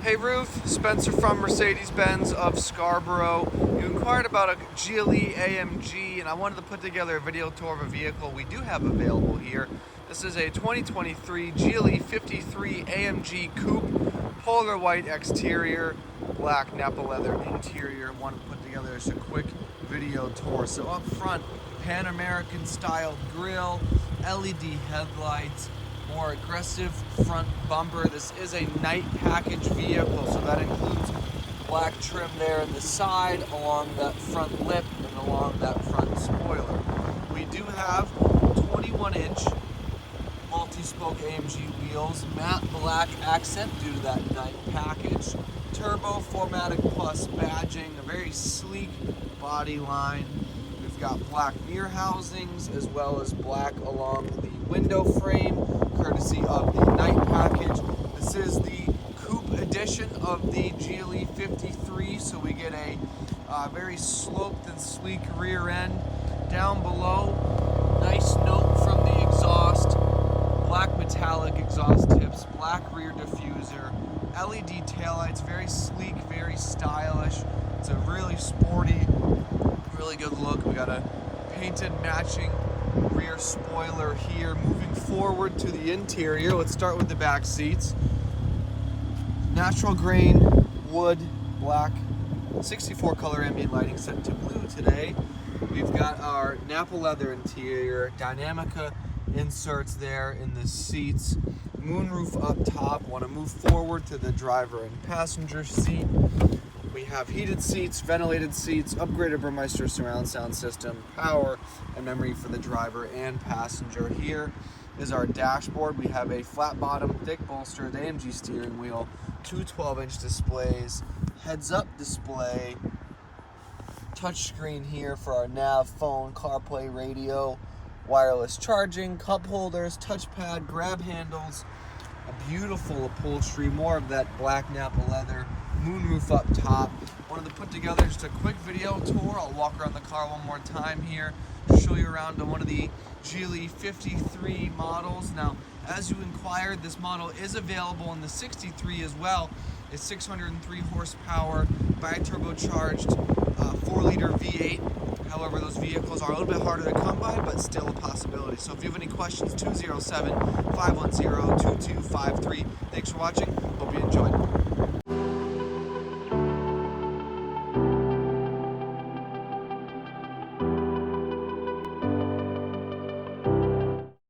Hey Ruth, Spencer from Mercedes-Benz of Scarborough. You inquired about a GLE AMG and I wanted to put together a video tour of a vehicle we do have available here. This is a 2023 GLE 53 AMG Coupe, polar white exterior, black Nappa leather interior. I wanted to put together just a quick video tour. So up front, Pan-American style grille, LED headlights, more aggressive front bumper. This is a night package vehicle, so that includes black trim there in the side, along that front lip, and along that front spoiler. We do have 21-inch multi-spoke AMG wheels, matte black accent due to that night package, turbo 4MATIC Plus badging, a very sleek body line. We've got black mirror housings as well as black along the window frame, courtesy of the night package. This is the Coupe edition of the GLE 53, so we get a very sloped and sleek rear end. Down below, nice note from the exhaust, black metallic exhaust tips, black rear diffuser, LED taillights, very sleek, very stylish. It's a really sporty, really good look. We got a painted matching rear spoiler here. Moving forward to the interior, let's start with the back seats. Natural grain, wood, black, 64 color ambient lighting set to blue today. We've got our Nappa leather interior, Dynamica inserts there in the seats, moonroof up top. Want to move forward to the driver and passenger seat. We have heated seats, ventilated seats, upgraded Burmeister surround sound system, power and memory for the driver and passenger. Here is our dashboard. We have a flat bottom, thick bolstered AMG steering wheel, two 12-inch displays, heads-up display, touchscreen here for our nav, phone, CarPlay, radio, wireless charging, cup holders, touchpad, grab handles, a beautiful upholstery, more of that black Nappa leather, moonroof up top. Wanted to put together just a quick video tour. I'll walk around the car one more time here to show you around on one of the GLE 53 models. Now, as you inquired, this model is available in the 63 as well. It's 603 horsepower, bi-turbocharged 4-liter V8. However, those vehicles are a little bit harder to come by, but still a possibility. So if you have any questions, 207-510-2253. Thanks for watching. Hope you enjoyed.